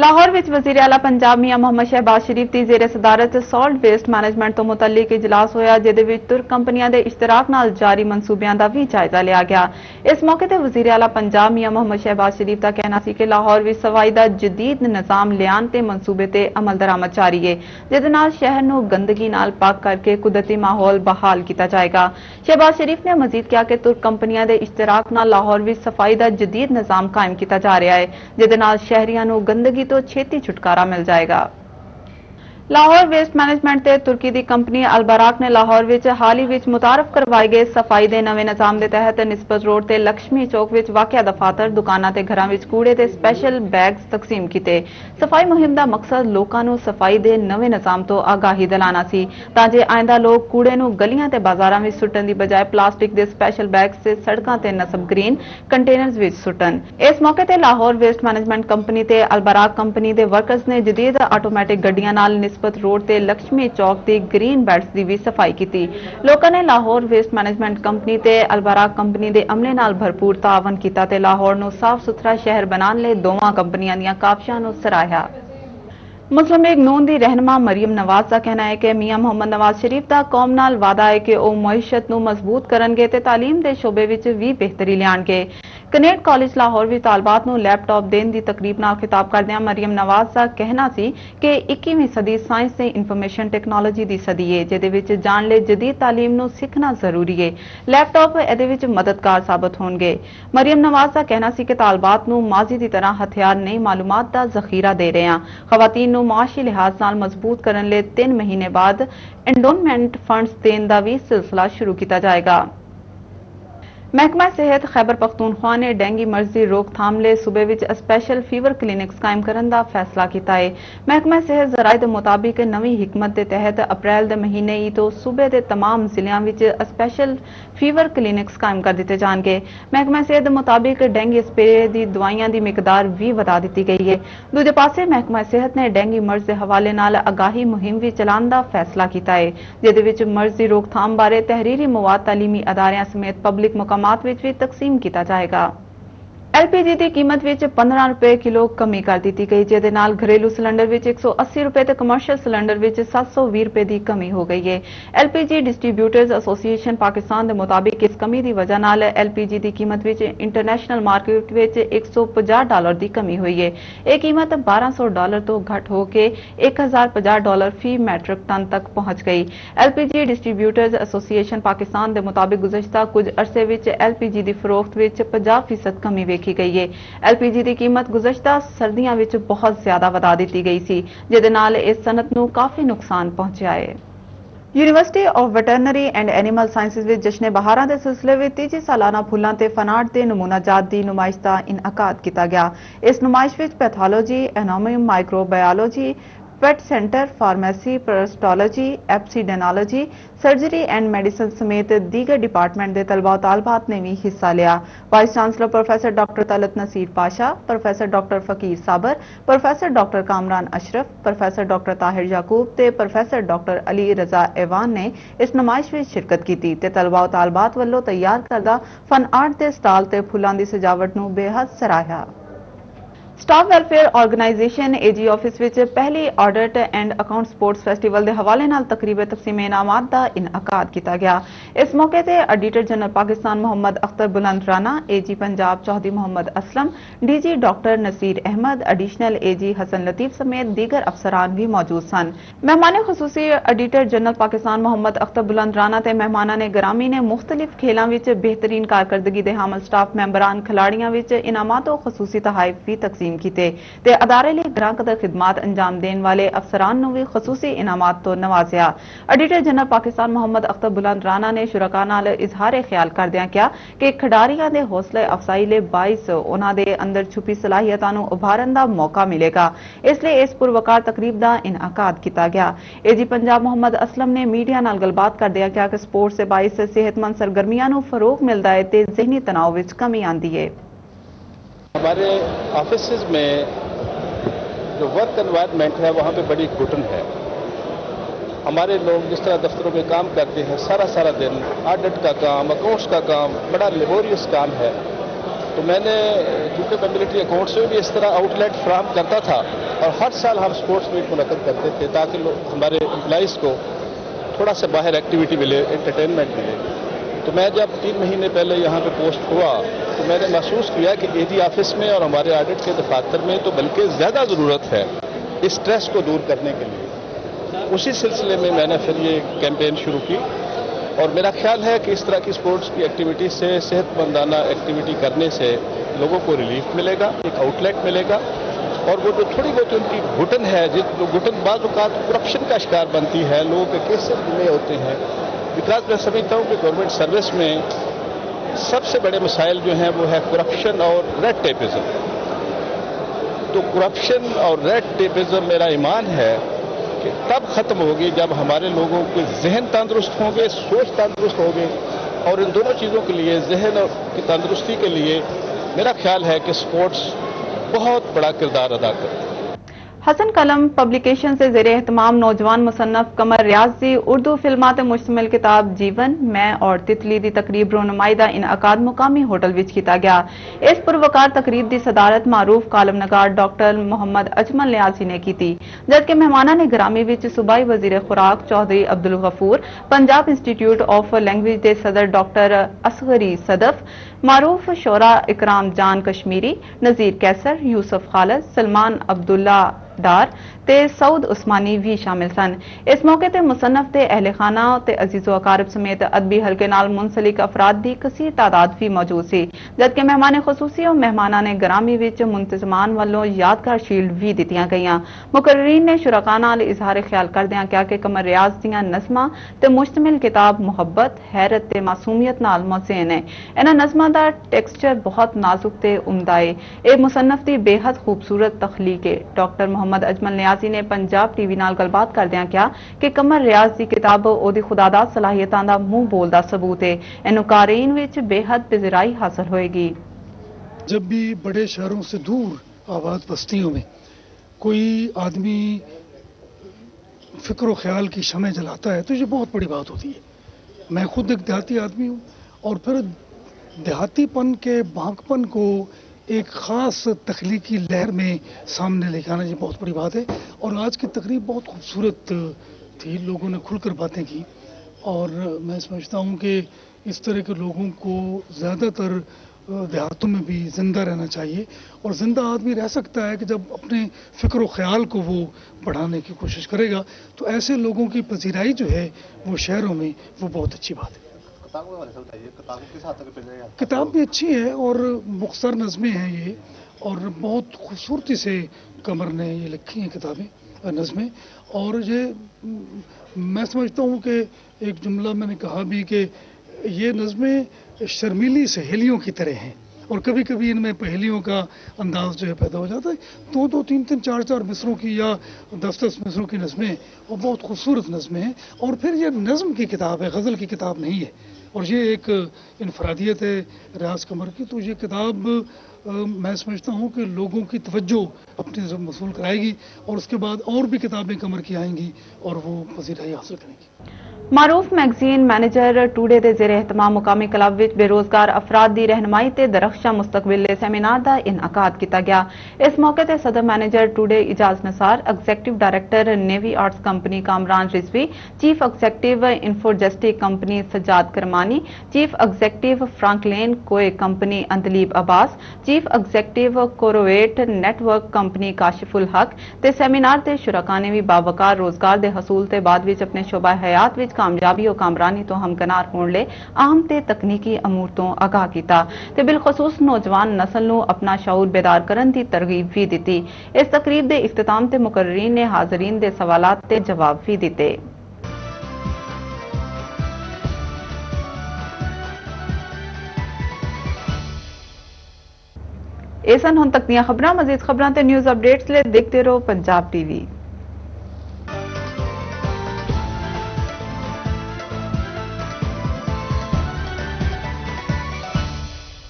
ਲਾਹੌਰ ਵਿੱਚ ਵਜ਼ੀਰ ਆਲਾ ਪੰਜਾਬ ਮੀਆਂ ਮੁਹੰਮਦ ਸ਼ਹਿਬਾਜ਼ ਸ਼ਰੀਫ ਦੀ ਜ਼ੇਰੇ ਸਦਾਰਤ salt waste management ਤੋਂ ਮੁਤੱਲਿਕ ਇਜਲਾਸ ਹੋਇਆ, ਜਿਹਦੇ ਵਿੱਚ ਤੁਰਕ ਕੰਪਨੀਆਂ ਦੇ ਇਸ਼ਤਰਾਕ ਨਾਲ ਜਾਰੀ ਮਨਸੂਬਿਆਂ ਦਾ ਵੀ ਜਾਇਜ਼ਾ ਲਿਆ ਗਿਆ। ਇਸ ਮੌਕੇ ਤੇ ਵਜ਼ੀਰ ਆਲਾ ਪੰਜਾਬ ਮੀਆਂ ਮੁਹੰਮਦ ਸ਼ਹਿਬਾਜ਼ ਸ਼ਰੀਫ ਦਾ ਕਹਿਣਾ ਸੀ ਕਿ ਲਾਹੌਰ ਵਿੱਚ ਸਫਾਈ ਦਾ ਜਦੀਦ ਨਿਜ਼ਾਮ ਲਿਆਉਣ ਤੇ ਮਨਸੂਬੇ ਤੇ ਅਮਲ ਦਰਾਮਦ ਜਾਰੀ ਹੈ, ਜਿਹਦੇ ਨਾਲ ਸ਼ਹਿਰ ਨੂੰ ਗੰਦਗੀ ਨਾਲ ਪਾਕ ਕਰਕੇ ਕੁਦਰਤੀ ਮਾਹੌਲ ਬਹਾਲ ਕੀਤਾ ਜਾਏਗਾ। ਸ਼ਹਿਬਾਜ਼ ਸ਼ਰੀਫ ਨੇ ਮਜ਼ੀਦ ਕਿਹਾ ਕਿ ਤੁਰਕ ਕੰਪਨੀਆਂ ਦੇ ਇਸ਼ਤਰਾਕ ਨਾਲ ਲਾਹੌਰ ਵਿੱਚ ਸਫਾਈ ਦਾ ਜਦੀਦ ਨਿਜ਼ਾਮ ਕਾਇਮ ਕੀਤਾ ਜਾ ਰਿਹਾ ਹੈ, ਜਿਹਦੇ ਨਾਲ ਸ਼ਹਿਰੀਆਂ ਨੂੰ ਗੰਦਗੀ तो छेती छुटकारा मिल जाएगा। लाहौर वेस्ट मैनेजमेंट ते तुर्की दी कंपनी अलबराक ने लाहौर विच हाल ही विच मुतारफ करवाए गए सफाई दे नवे निजाम दे तहत निस्बत रोड ते लक्ष्मी चौक विच वाक़िया दफातर दुकानां ते घरां विच कूड़े ते स्पैशल बैग्स तकसीम कीते। सफाई मुहिम दा मकसद लोकां नूं सफाई दे नवे निजाम तो आगाही दिलाना सी तां जे आइंदा लोग कूड़े नूं गलियां ते बाजारां विच सुट्टण दी बजाय प्लास्टिक दे स्पैशल बैग्स ते सड़कां ते नसब ग्रीन कंटेनर्स विच सुट्टण। इस मौके ते लाहौर वेस्ट मैनेजमेंट कंपनी ते अलबराक कंपनी दे वर्कर्स ने जदीद आटोमैटिक गड्डियां नाल रोड ते लक्ष्मी चौक दी ग्रीन बेल्ट्स दी भी सफाई की। लोगों ने लाहौर वेस्ट मैनेजमेंट कंपनी ते अलबराक कंपनी दे अमले नाल भरपूर तावन किया ते लाहौर नूं साफ सुथरा शहर बनाने लई दोवां कंपनियां दीयां काविशां नूं सराहिया। मुस्लिम लीग नून दी रहनुमा मरियम नवाज का कहना है कि मियां मोहम्मद नवाज शरीफ का कौम नाल वादा है कि वह मईशत नूं मजबूत करनगे ते तालीम दे शोबे विच भी बेहतरी लियाणगे। कनेट कॉलेज लाहौर विच तालबात नूं लैपटॉप देण दी तकरीब नाल खिताब करदिआं मरियम नवाज का कहना सी कि 21वीं सदी साइंस ते इंफॉर्मेशन टेक्नोलॉजी दी सदी है, जिहदे विच जाण लई जदीद तालीम नूं सिखना जरूरी है। लैपटॉप इहदे विच मददगार साबित होणगे। मरियम नवाज का कहना सी कि तालबात नूं माजी दी तरह हथियार नई मालूमात दा जखीरा दे रहे हैं। खवातीन नूं माशी लिहाज नाल मजबूत करन लई 3 महीने बाद एंडोनमेंट फंड्स देण दा भी सिलसिला शुरू किया जाएगा। महकमा सेहत खैबर पख्तूनख्वा ने डेंगी मर्ज की रोकथाम ले सूबे विच स्पैशल फीवर क्लीनिक्स कायम करने का फैसला किया है। महकमा सेहत जराए के मुताबिक नवी हिकमत के तहत अप्रैल के महीने ही तो सूबे के तमाम जिलों में स्पैशल फीवर क्लीनिक्स कायम कर दिए जाएंगे। महकमा सेहत के मुताबिक डेंगी स्प्रे की दवाइयां की मिकदार भी बढ़ा दी गई है। दूजे पासे महकमा सेहत ने डेंगी मर्ज के हवाले नाल आगाही मुहिम भी चलाने का फैसला किया है, जिहदे विच मर्ज की रोकथाम बारे तहरीरी मवाद तालीमी अदारियां समेत पब्लिक मुकामात विच भी तकसीम किया जाएगा। एलपीजी की कीमत विच 15 रुपए किलो कमी कर दी गई, जिहदे नाल घरेलू सिलेंडर विच 180 रुपए ते कमर्शियल सिलेंडर विच 720 रुपए की कमी हो गई है। एलपीजी डिस्ट्रीब्यूटर्स एसोसीएशन पाकिस्तान के मुताबिक इस कमी की वजह नाल एलपीजी की कीमत विच इंटरनेशनल मार्केट विच $150 की कमी हुई है। यह कीमत $1200 तो घट होकर $1050 फी मैट्रिक टन तक पहुंच गई। एलपीजी डिस्ट्रीब्यूटर्स एसोसीएशन पाकिस्तान के मुताबिक गुज़श्ता कुछ अरसे विच एलपीजी की फरोख्त विच 50% कमी देखी गई है। एलपीजी की कीमत गुज़श्ता सर्दियों विच बहुत ज्यादा वधा दी गई सी, जिहदे नाल इस सनत नूं काफी नुकसान पहुंचा है। University of veterinary and animal sciences विच जश्न बहारां दे सिलसिले विच तीजी सालाना फुल्लां ते फनाट दे नमूनाजात दी नुमाइश दा इनअकाद किया गया। इस नुमाइश विच pathology, anatomy, microbiology, pet centre, pharmacy, parasitology, epidemiology, surgery and medicine समेत दीगर डिपार्टमेंट के तलबा तालबात ने भी हिस्सा लिया। Vice chancellor professor doctor Talat Naseer Pasha, professor doctor Faqir Sabir, professor doctor Kamran Ashraf, professor doctor Tahir Yaqoob ते प्रोफेसर डॉक्टर अली रजा एवान ने इस नुमाइश में शिरकत की ते तलबा तालबात वालों तैयार करदा फन आर्ट के स्टाल ते फुलां दी सजावट नूं बेहद सराहिया। Staff welfare organisation AG office विच पहली audit and account sports festival के हवाले नाल तकरीब तकसीम इनामात का इनअकाद किया गया। इस मौके ते auditor general Pakistan Mohammad Akhtar Buland Rana, AG Punjab Chaudhry Mohammad Aslam, DG doctor Naseer Ahmad, additional AG Hassan Latif समेत दीगर अफसरान भी मौजूद सन। मेहमान खुसूसी ऑडिटर जनरल पाकिस्तान मोहम्मद अख्तर बुलंद राना ते मेहमाना ने ग्रामी ने मुख्तलिफ खेलों में बेहतरीन कारकर्दगी दे हामल स्टाफ मैंबरान खिलाड़ियों में इनामात और खसूसी तहाइफ भी तकसीम कीते ते अदारे लिए ग्रां कदर खिदमात अंजाम देने वाले अफसरान नूं भी खसूसी इनामात तो नवाजिया। ऑडिटर जनरल पाकिस्तान मोहम्मद अख्तर बुलंद राना ने शुरका नाल इजहार ख्याल करदिआं कहा कि खिडारियों के हौसले अफजाई ले बाइस उन्हां दे अंदर छुपी सलाहियतां नूं उभारन दा मौका मिलेगा, इसलिए इस पुरवकार तकरीब दा इनअकाद किया गया। एजी पंजाब मोहम्मद असलम ने मीडिया नाल गलबात करदिआं कहा कि स्पोर्ट्स से बाइस सेहतमंद सरगर्मियां नूं फरोग मिलदा है ते ज़हनी तनाव विच कमी आंदी है। हमारे ऑफिस में जो वर्क एनवायरनमेंट है वहाँ पे बड़ी घुटन है। हमारे लोग जिस तरह दफ्तरों में काम करते हैं सारा दिन ऑडिट का काम, अकाउंट्स का काम बड़ा लेबोरियस काम है। تو میں نے کیونکہ میں ملٹری اکاؤنٹس میں بھی اس طرح آؤٹ لیٹ فراہم کرتا تھا اور ہر سال ہم اسپورٹس میٹ منعقد کرتے تھے تاکہ ہمارے امپلائیز کو تھوڑا سا باہر ایکٹیویٹی ملے، انٹرٹینمنٹ ملے. تو میں جب 3 مہینے پہلے یہاں پہ پوسٹ ہوا تو میں نے محسوس کیا کہ اے ڈی آفس میں اور ہمارے آڈٹ کے دفاتر میں تو بلکہ زیادہ ضرورت ہے اس اسٹریس کو دور کرنے کے لیے. اسی سلسلے میں نے پھر یہ کیمپین شروع کی اور میرا خیال ہے کہ اس طرح کی اسپورٹس کی ایکٹیویٹی سے، صحت مندانہ ایکٹیویٹی کرنے سے لوگوں کو ریلیف ملے گا، ایک آؤٹ لیٹ ملے گا، اور وہ جو تھوڑی بہت ان کی گھٹن ہے، جو گھٹن بعض اوقات کرپشن کا شکار بنتی ہے، لوگوں کے کیسز ڈیلے ہوتے ہیں. بیکاز میں سمجھتا ہوں کہ گورنمنٹ سروس میں سب سے بڑے مسائل جو ہیں وہ ہے کرپشن اور ریڈ ٹیپزم. تو کرپشن اور ریڈ ٹیپزم میرا ایمان ہے کہ تب ختم ہوگی جب ہمارے لوگوں کے ذہن تندرست ہوں گے، سوچ تندرست ہوگی، اور ان دونوں چیزوں کے لیے، ذہن کی تندرستی کے لیے میرا خیال ہے کہ سپورٹس بہت بڑا کردار ادا کرتا ہے. حسن قلم پبلیکیشن سے زیر اہتمام نوجوان مصنف قمر ریاض دی اردو فلمات مشتمل کتاب جیون میں اور تتلی دی تقریب رونمائیدہ انعقاد مقامی ہوٹل وچ کیتا گیا. اس پروکار تقریب دی صدارت معروف کالم نگار ڈاکٹر محمد اجمل نیازی نے کی تھی، جبکہ مہمانان نے گرامی وچ صوبائی وزیر خوراک Chaudhry Abdul Ghafoor, Punjab institute of language دے صدر ڈاکٹر اصغری صدف، معروف شعراء اکرام جان کشمیری، نذیر کیسر، یوسف خالد، سلمان عبداللہ ڈار تے سعود عثمانی بھی شامل سن. اس موقع تے مصنف تے اہل خانہ تے عزیز و اقارب سمیت ادبی حلقے نال منسلک افراد دی کثیر تعداد بھی موجود سی، جبکہ مہمان خصوصی اور مہمانان گرامی وچ منتظمان والوں یادگار شیلڈ بھی دتیاں گئیاں. مقررین نے شرکاء نال اظہار خیال کردیاں کیا کہ قمر ریاض دیاں نظماں تے مشتمل کتاب محبت، حیرت تے معصومیت نال موزین ہے. انہاں نظماں دا ٹیکسچر بہت نازک تے عمدہ ہے. اے مصنف دی بے حد خوبصورت تخلیق ہے. ڈاکٹر محمد اجمل نیازی نے پنجاب ٹی وی نال گل بات کردیاں کیا کہ قمر ریاض دی کتاب اودی خداداد صلاحیتاں دا منہ بول دا ثبوت ہے. اینو قارئین وچ بے حد پذیرائی حاصل ہوئے گی. جب بھی بڑے شہروں سے دور آباد بستیوں میں کوئی آدمی فکر و خیال کی شمع جلاتا ہے تو یہ بہت بڑی بات ہوتی ہے. میں خود ایک دیہاتی آدمی ہوں اور پھر دیہاتی پن کے بھانک پن کو ایک خاص تخلیقی لہر میں سامنے لے جانا یہ بہت بڑی بات ہے. اور آج کی تقریب بہت خوبصورت تھی، لوگوں نے کھل کر باتیں کی، اور میں سمجھتا ہوں کہ اس طرح کے لوگوں کو زیادہ تر دیہاتوں میں بھی زندہ رہنا چاہیے. اور زندہ آدمی رہ سکتا ہے کہ جب اپنے فکر و خیال کو وہ بڑھانے کی کوشش کرے گا. تو ایسے لوگوں کی پذیرائی جو ہے وہ شہروں میں وہ بہت اچھی بات ہے. کتاب بھی اچھی ہے اور مختصر نظمیں ہیں یہ، اور بہت خوبصورتی سے قمر نے یہ لکھی ہیں کتابیں، نظمیں. اور یہ میں سمجھتا ہوں کہ ایک جملہ میں نے کہا بھی کہ یہ نظمیں شرمیلی سہیلیوں کی طرح ہیں، اور کبھی کبھی ان میں پہیلیوں کا انداز جو ہے پیدا ہو جاتا ہے. 2-2, 3-3, 4-4 مصروں کی یا 10-10 مصروں کی نظمیں، اور بہت خوبصورت نظمیں ہیں. اور پھر یہ نظم کی کتاب ہے، غزل کی کتاب نہیں ہے، اور یہ ایک انفرادیت ہے ریاض قمر کی. تو یہ کتاب میں سمجھتا ہوں کہ لوگوں کی توجہ اپنی طرف مبذول کرائے گی، اور اس کے بعد اور بھی کتابیں قمر کی آئیں گی اور وہ پذیرائی حاصل کریں گی. معروف میگزین مینیجر ٹوڈے دے زیر اہتمام مقامی کلب وچ بے روزگار افراد دی رہنمائی تے درخشاں مستقبل دے سیمینار دا انعقاد کیتا گیا. اس موقع تے صدر manager today Ejaz Nisar, executive director navy arts company Kamran Rizvi, chief executive انفوجسٹک company Sajjad Kirmani, chief executive Franklin Covey company Andleeb Abbas, chief executive Corvit network company Kashif ul Haq تے سیمینار تے شرکاء نے بھی باوقار روزگار دے حصول تے بعد وچ اپنے شعبہ حیات وچ کامیابی اور کامرانی تو ہمکنار ہون لے اہم تے تکنیکی امور تو آگاہ کیتا تے بالخصوص نوجوان نسل نو اپنا شعور بیدار کرن دی ترغیب بھی دیتی. اس تقریب دے اختتام تے مقررین نے حاضرین دے سوالات تے جواب بھی دیتے. ایسن ہن تک دیاں خبراں، مزید خبراں تے نیوز اپڈیٹس لے دیکھتے رہو پنجاب ٹی وی.